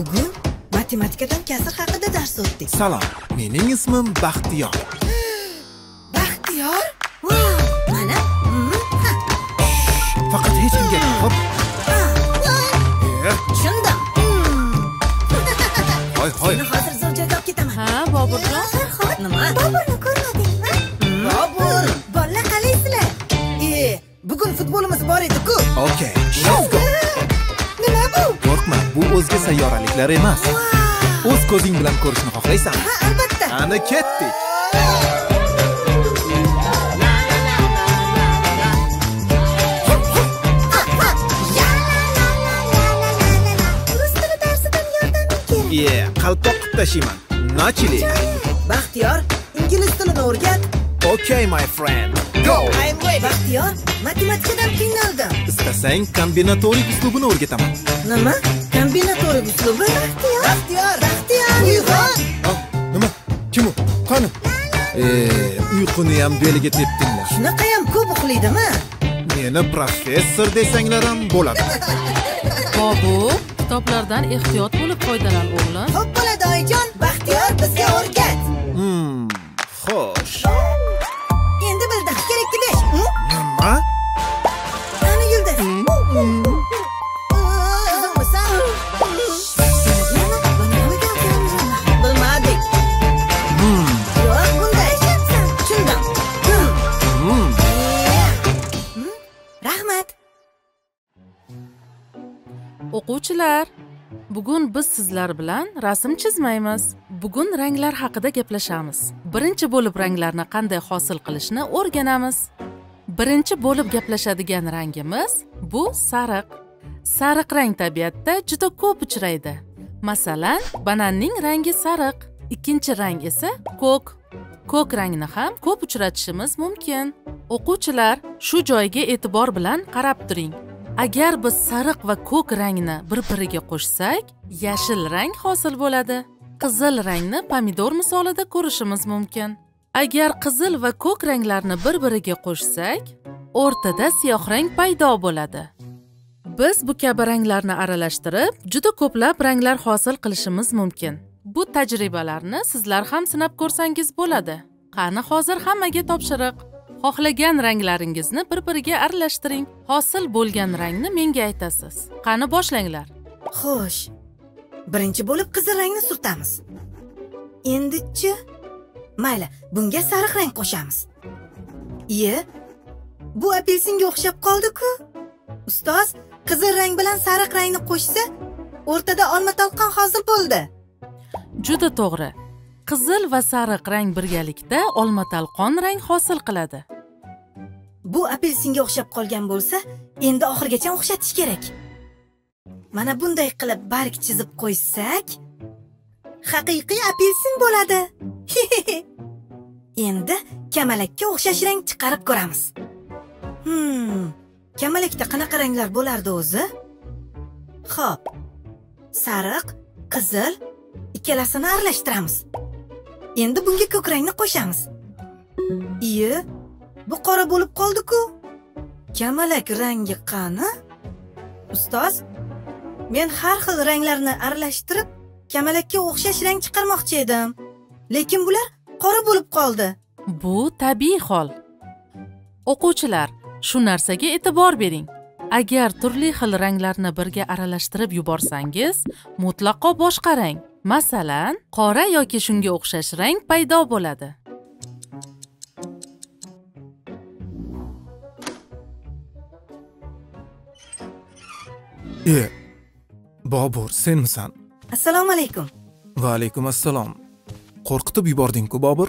Bugun matematikadan kasr haqida dars o'tdik. Salom, mening ismim Baxtiyor. Baxtiyor? Wow, mana. Faqat hech kimga hop. Tushundim. Hoy. Seni hozir zo'r joyga olib ketaman. Ha, Boburjon. Nima? Boburni ko'rmadingmi? Bobur, bolalar qalaysizlar? Bugun futbolimiz bor edi-ku. Okay, let's go. Nima bu? Qo'rqma, bu o'zga sayyoraliklar emas. O'z ko'zing bilan ko'rishni xohlaysanmi? Ha, albatta. Ana ketdik. Rus tili darsidan yordaming kerak. Qalpoq qilib tashiyman. Nachili. Baxtiyor, ingliz tilini o'rgat. Okay, my friend. Go. Baxtiyor, matematikadan qiynaldim. Istasang kombinatorik uslubini o'rgataman. Nima? Kombinatorik uslubi? Baxtiyor. Uyg'on. Nima? Kim u? Qani? Uyquni ham beliga tepdinglar. Shunaqa ham ko'p uxlaydimi? Meni professor desanglar ham bo'ladi. Bobur, kitoblardan ehtiyot bo'lib foydalan o'g'lim. Xo'p bo'ladi oyijon. Baxtiyor bizga o'rgat. Xo'sh. Endi bildim. Kerakli 5. Nima? Qani Yulduz? Qizimmisan? Bilmadik. Yo'q, bunday. Tushundim. Rahmat. O'quvchilar, bugun biz sizlar bilan rasm chizmaymiz. Bugun ranglar haqida gaplashamiz. Birinchi bo'lib ranglarni qanday hosil qilishni o'rganamiz. Birinchi bo'lib gaplashadigan rangimiz bu sariq. Sariq rang tabiatda juda ko'p uchraydi. Masalan, bananning rangi sariq. Ikkinchi rang esa ko'k. Ko'k rangni ham ko'p uchratishimiz mumkin. O'quvchilar, shu joyga e'tibor bilan qarab turing. Agar biz sariq va ko'k rangni bir-biriga qo'shsak, yashil rang hosil bo'ladi. Qizil rangni pomidor misolida ko'rishimiz mumkin. Agar qizil va ko'k ranglarni bir-biriga qo'shsak, o'rtada siyoh rang paydo bo'ladi. Biz bu kabi ranglarni aralashtirib, juda ko'plab ranglar hosil qilishimiz mumkin. Bu tajribalarni sizlar ham sinab ko'rsangiz bo'ladi. Qani hozir hammaga topshiriq. Xohlagan ranglaringizni bir-biriga aralashtiring. Hosil bo'lgan rangni menga aytasiz. Qani boshlanglar. Xo'sh. Birinchi bo'lib qizil rangni surtamiz. Endi-chi? Mayli, bunga sariq rang qo'shamiz. Bu apelsinga o'xshab qoldi-ku. Ustoz, qizil rang bilan sariq rangni qo'shsa, o'rtada olma talqon hosil bo'ldi. Juda to'g'ri. Qizil va sariq rang birgalikda olma talqon rang hosil qiladi. Bu apelsinga o'xshab qolgan bo'lsa, endi oxirgacha o'xshatish kerak. Mana bunday qilib barg chizib qo'ysak, haqiqiy apelsin bo'ladi. Endi kamalakka o'xshash rang chiqarib ko'ramiz. Kamalakda qanaqa ranglar bo'lardi o'zi? Xo'p. Sariq, qizil ikkalasini aralashtiramiz. Endi bunga ko'k rangni qo'shamiz. Bu qora bo'lib qoldi-ku. Kamalak rangi qani? Ustoz, men har xil ranglarni aralashtirib, kamalakka o'xshash rang chiqarmoqchi edim. Lekin bular qora bo'lib qoldi. Bu tabiiy hol. O'quvchilar, shu narsaga e'tibor bering. Agar turli xil ranglarni birga aralashtirib yuborsangiz, mutlaqo boshqa rang, masalan, qora yoki shunga o'xshash rang paydo bo'ladi. Bobur, senmisan? Assalomu alaykum. Va alaykum assalom. Qo'rqitib yubording-ku, Bobur?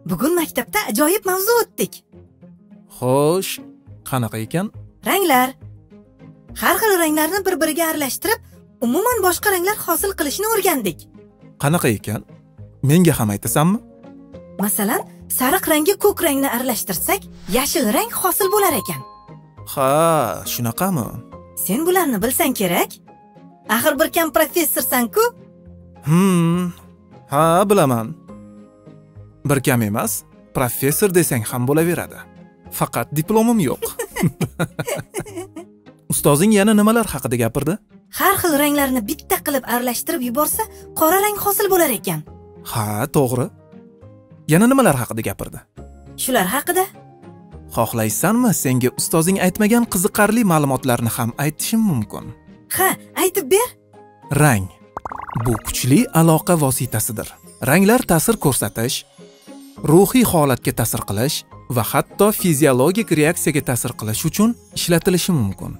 Bugun maktabda ajoyib mavzu o'tdik. Xo'sh, qanaqa ekan? Ranglar. Har xil ranglarni bir-biriga aralashtirib, umuman boshqa ranglar hosil qilishni o'rgandik. Qanaqa ekan? Menga ham aytasanmi? Masalan, sariq rangga ko'k rangni aralashtirsak, yashil rang hosil bo'lar ekan. Ha, shunaqami? Sen bularni bilsang kerak. Axir bir kam professorsan-ku. Ha, bilaman. Bir kam emas, professor desang ham bo'laveradi. Faqat diplomim yo'q. Ustozing yana nimalar haqida gapirdi? har xil ranglarni bitta qilib aralashtirib yuborsa, qora rang hosil bo'lar ekan. Ha, to'g'ri. Yana nimalar haqida gapirdi? Shular haqida? Xohlaysanmi, senga ustozing aytmagan qiziqarli ma'lumotlarni ham aytishim mumkin? Ha, aytib ber. Rang bu kuchli aloqa vositasidir. Ranglar ta'sir ko'rsatish, ruhiy holatga ta'sir qilish va hatto fiziologik reaksiyaga ta'sir qilish uchun ishlatilishi mumkin.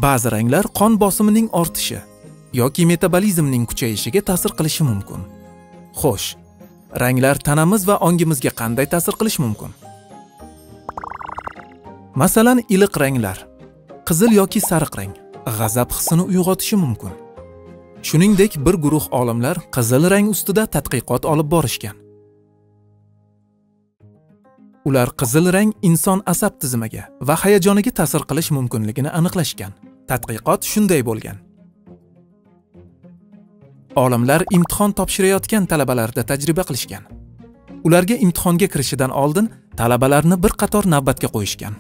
Ba'zi ranglar qon bosimining ortishi yoki metabolizmning kuchayishiga ta'sir qilishi mumkin. Xo'sh, ranglar tanamiz va ongimizga qanday ta'sir qilishi mumkin? Masalan, iliq ranglar, qizil yoki sariq rang g'azab hissini uyg'otishi mumkin. Shuningdek, bir guruh olimlar qizil rang ustida tadqiqot olib borishgan. Ular qizil rang inson asab tizimiga va hayajoniga ta'sir qilish mumkinligini aniqlashgan. Tadqiqot shunday bo'lgan. Olimlar imtihon topshirayotgan talabalarda tajriba qilishgan. Ularga imtihonga kirishidan oldin talabalarni bir qator navbatga qo'yishgan.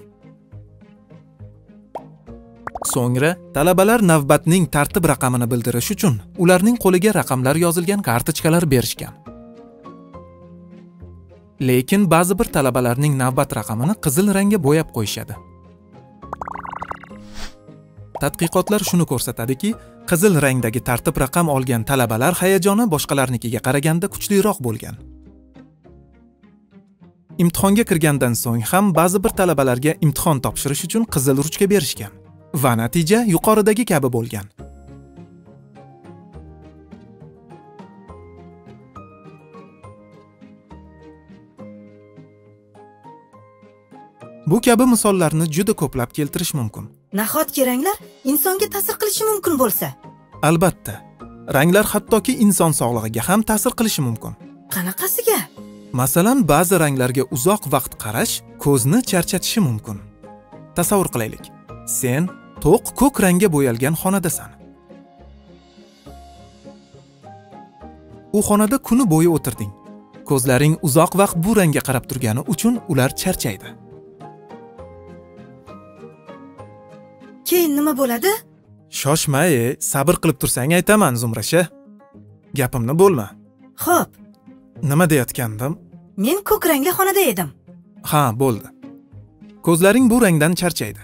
So'ngra talabalar navbatning tartib raqamini bildirish uchun ularning qo'liga raqamlar yozilgan kartochkalar berishgan. Lekin ba'zi bir talabalarning navbat raqamini qizil rangga bo'yab qo'yishadi. Tadqiqotlar shuni ko'rsatadiki, qizil rangdagi tartib raqam olgan talabalar hayajoni boshqalarnikiga qaraganda kuchliroq bo'lgan. Imtihonga kirgandan so'ng ham ba'zi bir talabalarga imtihon topshirish uchun qizil ruchka berishgan va natija yuqoridagi kabi bo'lgan. Bu kabi misollarni juda ko'plab keltirish mumkin. Nahotki ranglar insonga ta'sir qilishi mumkin bo'lsa? Albatta, ranglar hattoki inson sog'lig'iga ham ta'sir qilishi mumkin. Qanaqasiga? Masalan, ba'zi ranglarga uzoq vaqt qarash ko'zni charchatishi mumkin. Tasavvur qilaylik. Sen to'q ko'k rangga bo'yalgan xonadasan. U xonada kuni bo'yi o'tirding. Ko'zlaring uzoq vaqt bu rangga qarab turgani uchun ular charchaydi. Keyin nima bo'ladi? Shoshmay, sabr qilib tursang aytaman, Zumrasha. Gapimni bo'lma. Xo'p. Nima deyotgandim? Men ko'k rangli xonada edim. Ha, bo'ldi. Ko'zlaring bu rangdan charchaydi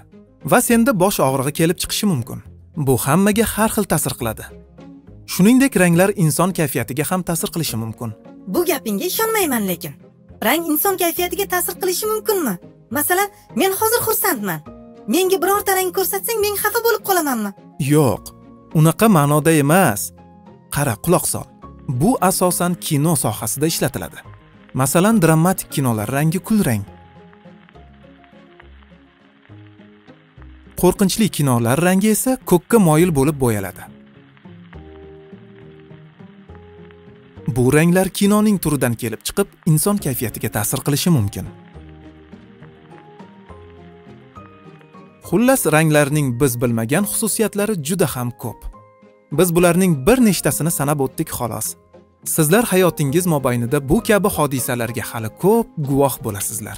va senda bosh og'rig'i kelib chiqishi mumkin. Bu hammaga har xil ta'sir qiladi. Shuningdek, ranglar inson kayfiyatiga ham ta'sir qilishi mumkin. Bu gapingga ishonmayman lekin. Rang inson kayfiyatiga ta'sir qilishi mumkinmi? Masalan, men hozir xursandman. Menga birorta rang ko'rsatsang, men xafa bo'lib qolamanmi? Yo'q, unaqa ma'noda emas. Qara, quloq sol. Bu asosan kino sohasida ishlatiladi. Masalan, dramatik kinolar rangi kulrang. Qo'rqinchli kinolar rangi esa ko'kka moyil bo'lib bo'yaladi. Bu ranglar kinoning turidan kelib chiqib, inson kayfiyatiga ta'sir qilishi mumkin. Xullas, ranglarning biz bilmagan xususiyatlari juda ham ko'p. Biz bularning bir nechtasini sanab o'tdik xolos. Sizlar hayotingiz mobaynida bu kabi hodisalarga hali ko'p guvoh bo'lasizlar.